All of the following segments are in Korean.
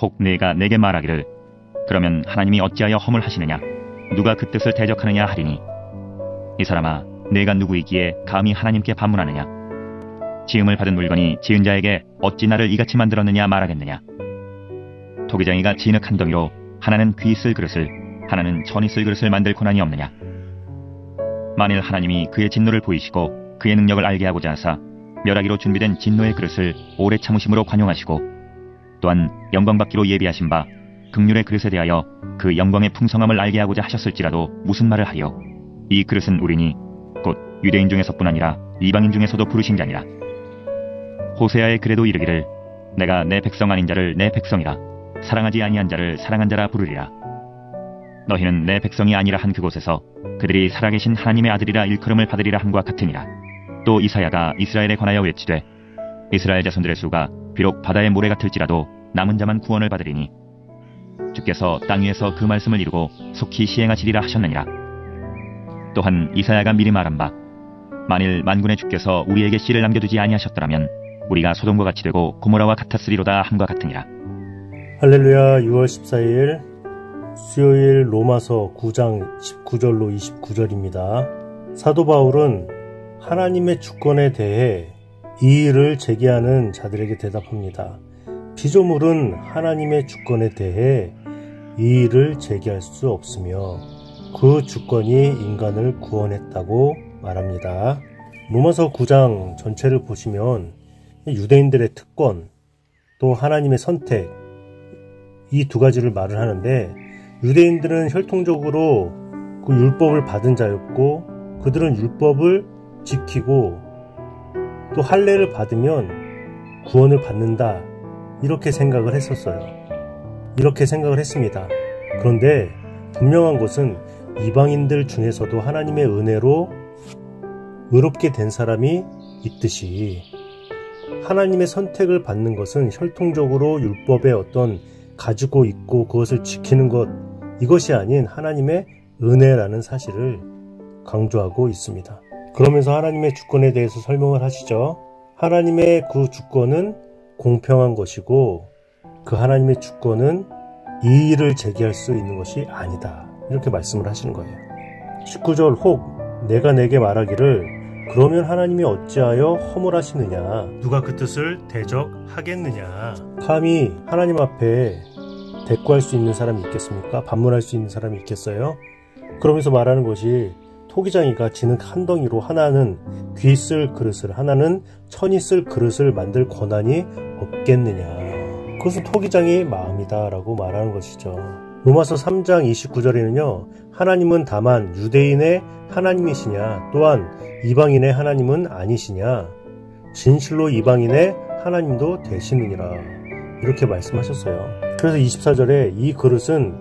혹 네가 내게 말하기를 그러면 하나님이 어찌하여 허물하시느냐 누가 그 뜻을 대적하느냐 하리니 이 사람아 내가 누구이기에 감히 하나님께 반문하느냐 지음을 받은 물건이 지은 자에게 어찌 나를 이같이 만들었느냐 말하겠느냐 토기장이가 진흙 한 덩이로 하나는 귀 쓸 그릇을 하나는 천이 쓸 그릇을 만들 고난이 없느냐 만일 하나님이 그의 진노를 보이시고 그의 능력을 알게 하고자 하사 멸하기로 준비된 진노의 그릇을 오래 참으심으로 관용하시고 또한 영광받기로 예비하신 바 긍휼의 그릇에 대하여 그 영광의 풍성함을 알게 하고자 하셨을지라도 무슨 말을 하리요 이 그릇은 우리니 곧 유대인 중에서뿐 아니라 이방인 중에서도 부르신 자니라 호세아의 글에도 이르기를 내가 내 백성 아닌 자를 내 백성이라 사랑하지 아니한 자를 사랑한 자라 부르리라 너희는 내 백성이 아니라 한 그곳에서 그들이 살아계신 하나님의 아들이라 일컬음을 받으리라 함과 같으니라 또 이사야가 이스라엘에 관하여 외치되 이스라엘 자손들의 수가 비록 바다의 모래 같을지라도 남은 자만 구원을 받으리니 주께서 땅 위에서 그 말씀을 이루고 속히 시행하시리라 하셨느니라 또한 이사야가 미리 말한 바 만일 만군의 주께서 우리에게 씨를 남겨두지 아니하셨더라면 우리가 소돔과 같이 되고 고모라와 같았으리로다 함과 같으니라. 할렐루야. 6월 14일 수요일 로마서 9장 19절로 29절입니다. 사도 바울은 하나님의 주권에 대해 이의를 제기하는 자들에게 대답합니다. 피조물은 하나님의 주권에 대해 이의를 제기할 수 없으며 그 주권이 인간을 구원했다고 말합니다. 로마서 9장 전체를 보시면 유대인들의 특권 또 하나님의 선택 이 두 가지를 말을 하는데 유대인들은 혈통적으로 그 율법을 받은 자였고 그들은 율법을 지키고 또 할례를 받으면 구원을 받는다 이렇게 생각을 했었어요. 이렇게 생각을 했습니다. 그런데 분명한 것은 이방인들 중에서도 하나님의 은혜로 의롭게 된 사람이 있듯이 하나님의 선택을 받는 것은 혈통적으로 율법의 어떤 가지고 있고 그것을 지키는 것 이것이 아닌 하나님의 은혜라는 사실을 강조하고 있습니다. 그러면서 하나님의 주권에 대해서 설명을 하시죠. 하나님의 그 주권은 공평한 것이고 그 하나님의 주권은 이의를 제기할 수 있는 것이 아니다. 이렇게 말씀을 하시는 거예요. 19절 혹 내가 내게 말하기를 그러면 하나님이 어찌하여 허물하시느냐 누가 그 뜻을 대적하겠느냐 감히 하나님 앞에 대꾸할 수 있는 사람이 있겠습니까? 반문할 수 있는 사람이 있겠어요? 그러면서 말하는 것이 토기장이가 진흙 한 덩이로 하나는 귀 쓸 그릇을 하나는 천이 쓸 그릇을 만들 권한이 없겠느냐 그것은 토기장의 마음이다 라고 말하는 것이죠. 로마서 3장 29절에는요 하나님은 다만 유대인의 하나님이시냐 또한 이방인의 하나님은 아니시냐 진실로 이방인의 하나님도 되시느니라 이렇게 말씀하셨어요. 그래서 24절에 이 그릇은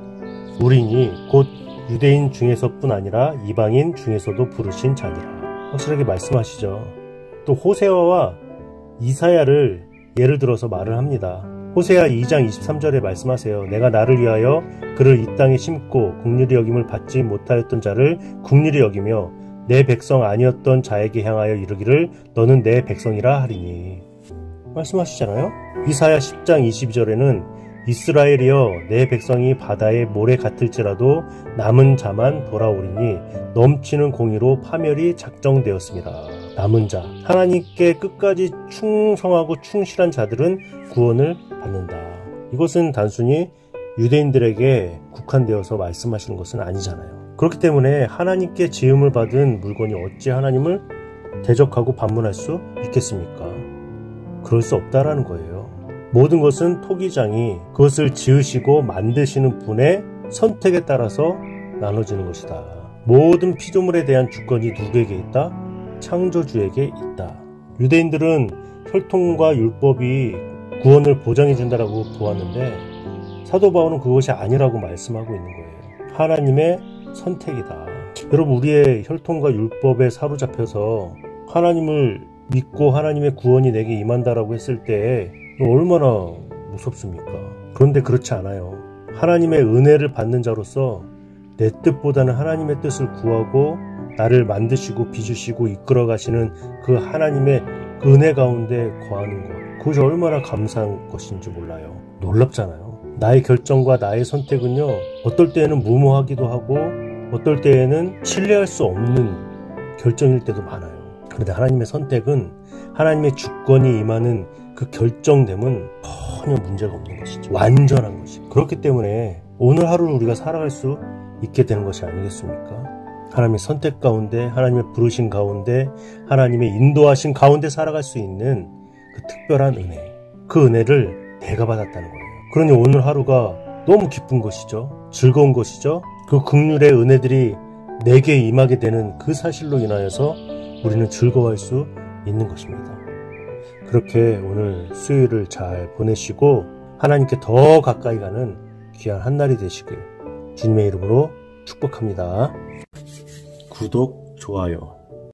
우리니 곧 유대인 중에서뿐 아니라 이방인 중에서도 부르신 자니라 확실하게 말씀하시죠. 또 호세아와 이사야를 예를 들어서 말을 합니다. 호세아 2장 23절에 말씀하세요. 내가 나를 위하여 그를 이 땅에 심고 긍휼히 여김을 받지 못하였던 자를 긍휼히 여기며 내 백성 아니었던 자에게 향하여 이르기를 너는 내 백성이라 하리니 말씀하시잖아요. 이사야 10장 22절에는 이스라엘이여 내 백성이 바다의 모래 같을지라도 남은 자만 돌아오리니 넘치는 공의로 파멸이 작정되었습니다. 남은 자 하나님께 끝까지 충성하고 충실한 자들은 구원을 받는다. 이것은 단순히 유대인들에게 국한되어서 말씀하시는 것은 아니잖아요. 그렇기 때문에 하나님께 지음을 받은 물건이 어찌 하나님을 대적하고 반문할 수 있겠습니까? 그럴 수 없다라는 거예요. 모든 것은 토기장이 그것을 지으시고 만드시는 분의 선택에 따라서 나눠지는 것이다. 모든 피조물에 대한 주권이 누구에게 있다? 창조주에게 있다. 유대인들은 혈통과 율법이 구원을 보장해준다라고 보았는데 사도 바울은 그것이 아니라고 말씀하고 있는 거예요. 하나님의 선택이다. 여러분 우리의 혈통과 율법에 사로잡혀서 하나님을 믿고 하나님의 구원이 내게 임한다라고 했을 때 얼마나 무섭습니까? 그런데 그렇지 않아요. 하나님의 은혜를 받는 자로서 내 뜻보다는 하나님의 뜻을 구하고 나를 만드시고 빚으시고 이끌어 가시는 그 하나님의 은혜 가운데 거하는 것 그것이 얼마나 감사한 것인지 몰라요. 놀랍잖아요. 나의 결정과 나의 선택은요, 어떨 때에는 무모하기도 하고 어떨 때에는 신뢰할 수 없는 결정일 때도 많아요. 그런데 하나님의 선택은, 하나님의 주권이 임하는 그 결정됨은 전혀 문제가 없는 것이죠. 완전한 것이죠. 그렇기 때문에 오늘 하루를 우리가 살아갈 수 있게 되는 것이 아니겠습니까? 하나님의 선택 가운데, 하나님의 부르신 가운데, 하나님의 인도하신 가운데 살아갈 수 있는 그 특별한 은혜, 그 은혜를 내가 받았다는 거예요. 그러니 오늘 하루가 너무 기쁜 것이죠. 즐거운 것이죠. 그 긍휼의 은혜들이 내게 임하게 되는 그 사실로 인하여서 우리는 즐거워할 수 있는 것입니다. 그렇게 오늘 수요일을 잘 보내시고 하나님께 더 가까이 가는 귀한 한날이 되시길 주님의 이름으로 축복합니다. 구독, 좋아요